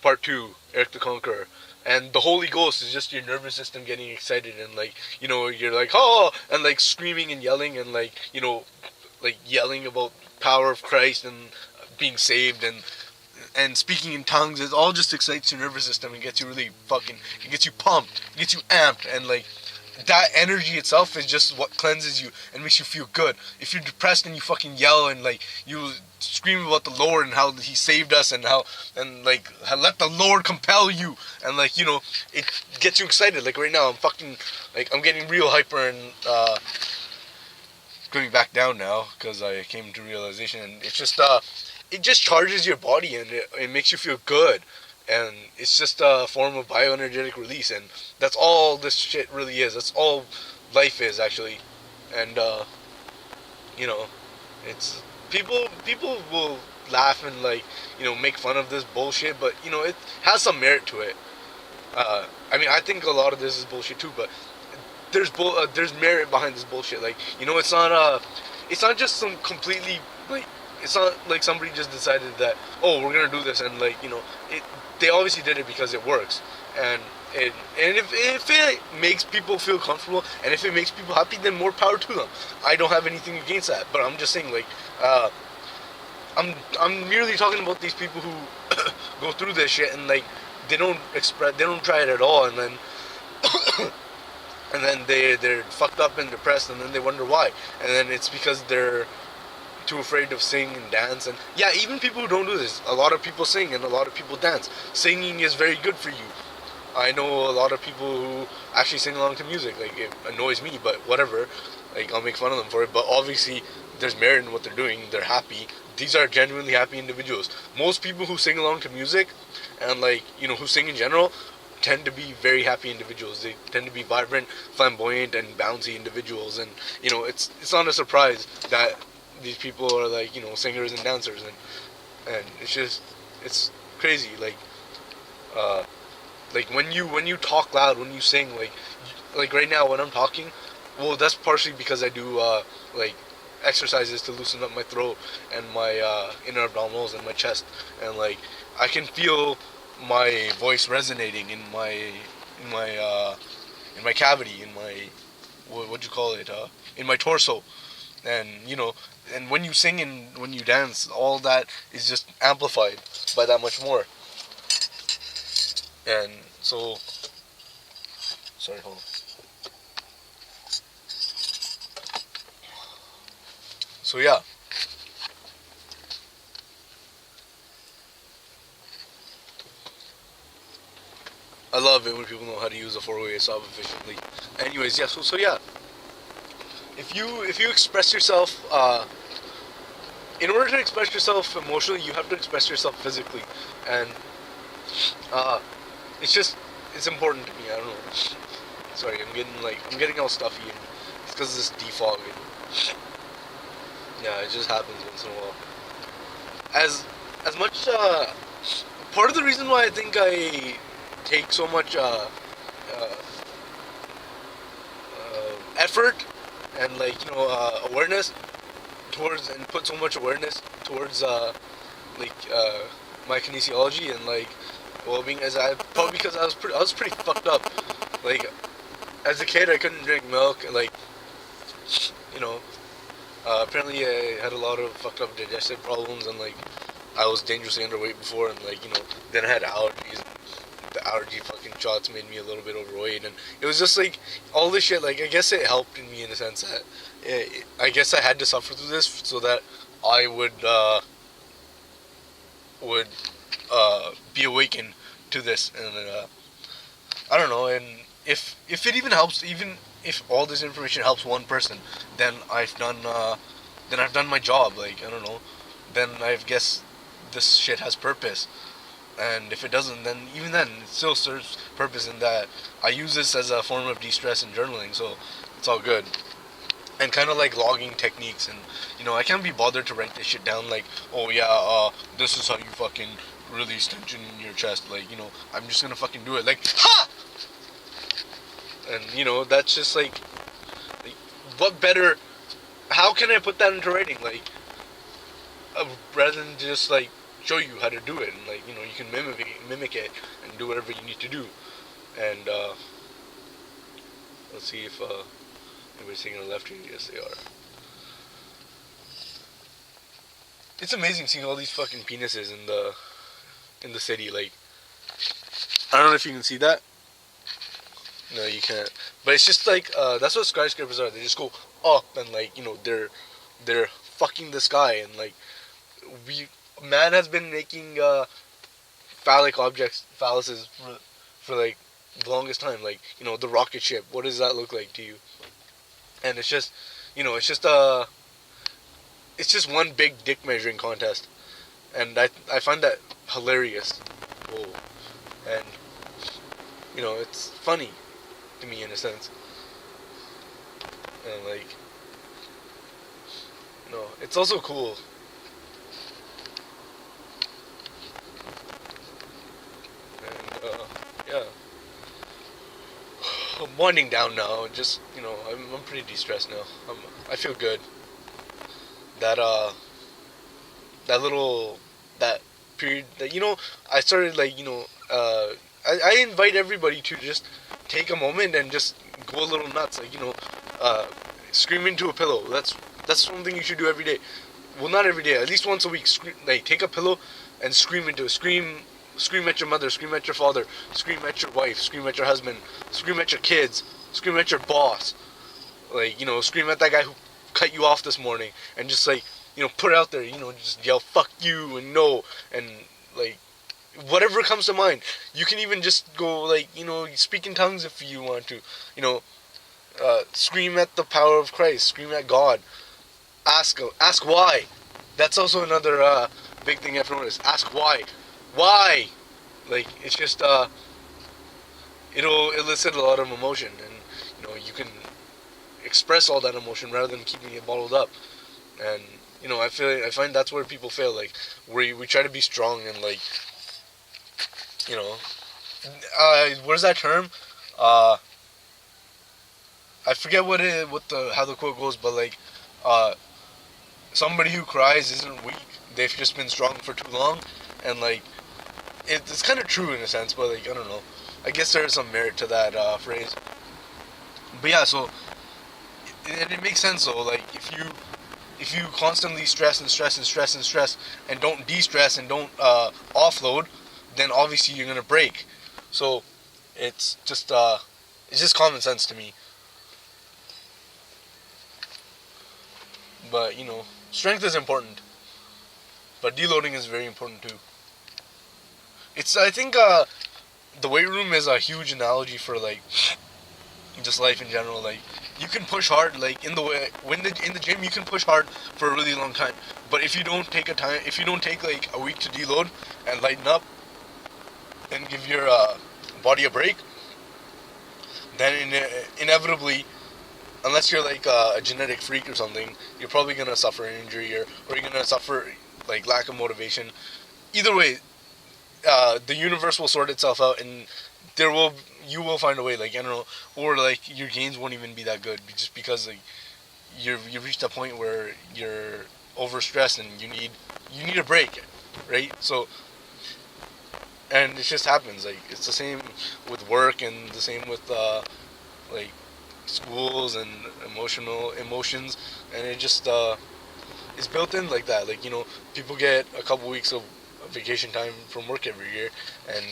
Part 2, Eric the Conqueror. And the Holy Ghost is just your nervous system getting excited and like, you're like, oh, and like screaming and yelling and like, like yelling about power of Christ and being saved and speaking in tongues. It all just excites your nervous system and gets you really it gets you pumped, it gets you amped, and like that energy itself is just what cleanses you and makes you feel good. If you're depressed and you fucking yell and like you scream about the Lord and how He saved us and how and like let the Lord compel you and like it gets you excited. Like right now, I'm getting real hyper and going back down now because I came to realization, and it just charges your body and it makes you feel good, and it's just a form of bioenergetic release, and that's all this shit really is. That's all life is actually, and you know, it's people will laugh and like make fun of this bullshit, but it has some merit to it. I mean, I think a lot of this is bullshit too, but there's merit behind this bullshit. Like it's not just some completely like it's not like somebody just decided that, oh, we're gonna do this, and like it they obviously did it because it works, and if it makes people feel comfortable and if it makes people happy, then more power to them. I don't have anything against that, but I'm just saying like I'm merely talking about these people who go through this shit and like they don't try it at all, and then and then they're fucked up and depressed, and then they wonder why, and then it's because they're too afraid of sing and dance. And yeah, even people who don't do this, a lot of people sing and a lot of people dance. Singing is very good for you. I know a lot of people who actually sing along to music. Like, it annoys me, but whatever. Like, I'll make fun of them for it, but obviously there's merit in what they're doing. They're happy. These are genuinely happy individuals. Most people who sing along to music and like who sing in general tend to be very happy individuals. They tend to be vibrant, flamboyant, and bouncy individuals, and it's not a surprise that these people are like singers and dancers, and it's crazy. Like when you talk loud, when you sing, like right now when I'm talking, well, that's partially because I do like exercises to loosen up my throat and my inner abdominals and my chest, and like I can feel my voice resonating in my cavity, in my what'd you call it, in my torso, and and when you sing and when you dance, all that is just amplified by that much more. And so, sorry, hold on. So yeah, I love it when people know how to use a four-way stop efficiently. Anyways, yeah. So yeah, if you express yourself, in order to express yourself emotionally, you have to express yourself physically, and uh, it's important to me. I don't know. Sorry, I'm getting all stuffy, and it's because of this defog. And, yeah, it just happens once in a while. As much part of the reason why I think I take so much effort and awareness towards, and put so much awareness towards like my kinesiology and like well-being, as I probably because I was pretty fucked up. Like as a kid, I couldn't drink milk. Like you know, apparently I had a lot of fucked up digestive problems, and like I was dangerously underweight before, and like then I had allergies. The allergy fucking shots made me a little bit overweight, and it was just like all this shit. Like I guess it helped in me in the sense that I guess I had to suffer through this so that I would be awakened to this, and I don't know. And if it even helps, even if all this information helps one person, then I've done my job. Like I don't know, then I guess this shit has purpose. And if it doesn't, then even then it still serves purpose in that I use this as a form of de-stress and journaling, so it's all good. And kind of like logging techniques, and I can't be bothered to write this shit down like, oh yeah, this is how you fucking release tension in your chest. Like I'm just gonna fucking do it. Like ha. And that's just like what better? How can I put that into writing? Like rather than just like show you how to do it, and like you know you can mimic it and do whatever you need to do. And let's see if anybody's taking a left here. Yes, they are. It's amazing seeing all these fucking penises in the city. Like, I don't know if you can see that. No, you can't. But it's just like that's what skyscrapers are. They just go up and like you know they're fucking the sky, and like man has been making phallic objects, phalluses for like the longest time. Like you know the rocket ship. What does that look like to you? And it's just you know it's just one big dick measuring contest, and I find that hilarious. Whoa. And you know it's funny to me in a sense, and like you know it's also cool. And yeah, I'm winding down now. Just you know I'm pretty de-stressed now. I feel good. That that little that period that you know I started like you know I invite everybody to just take a moment and just go a little nuts, like you know scream into a pillow. That's something you should do every day. Well, not every day, at least once a week. Like take a pillow and scream into it. Scream at your mother, scream at your father, scream at your wife, scream at your husband, scream at your kids, scream at your boss. Like you know scream at that guy who cut you off this morning, and just like you know put it out there, you know just yell fuck you and no, and like whatever comes to mind. You can even just go like you know speak in tongues if you want to, you know scream at the power of Christ, scream at God, ask why. That's also another big thing I've noticed. Ask why. Like it's just it'll elicit a lot of emotion, and you know you can express all that emotion rather than keeping it bottled up. And you know I find that's where people fail. Like we try to be strong and like you know what is that term? I forget how the quote goes, but like somebody who cries isn't weak. They've just been strong for too long, and like it's kind of true in a sense. But like I don't know. I guess there is some merit to that phrase. But yeah, so it makes sense though. Like if you constantly stress and don't de-stress and don't offload, then obviously you're gonna break. So it's just common sense to me. But you know, strength is important, but deloading is very important too. I think the weight room is a huge analogy for like just life in general. Like you can push hard, like in the gym you can push hard for a really long time. But if you don't take like a week to deload and lighten up and give your body a break, then inevitably, unless you're like a genetic freak or something, you're probably gonna suffer an injury or you're gonna suffer like lack of motivation. Either way, the universe will sort itself out, and you will find a way, like, I don't know, or like your gains won't even be that good just because like you've reached a point where you're overstressed and you need a break, right? So, and it just happens. Like it's the same with work and the same with like schools and emotions, and it just it's built in like that. Like you know, people get a couple weeks of vacation time from work every year, and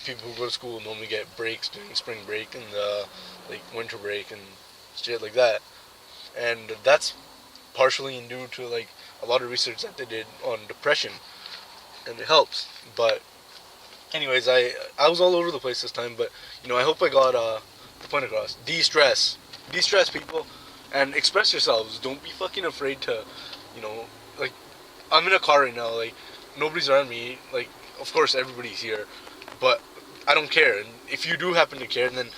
people who go to school normally get breaks during spring break and like winter break and shit like that. And that's partially due to like a lot of research that they did on depression, and it helps. But anyways, I was all over the place this time, but you know I hope I got the point across. De-stress people, and express yourselves. Don't be fucking afraid to, you know, like I'm in a car right now, like nobody's around me, like of course everybody's here, but I don't care. And if you do happen to care, then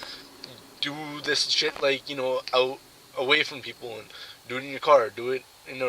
do this shit like you know out away from people and do it in your car, do it in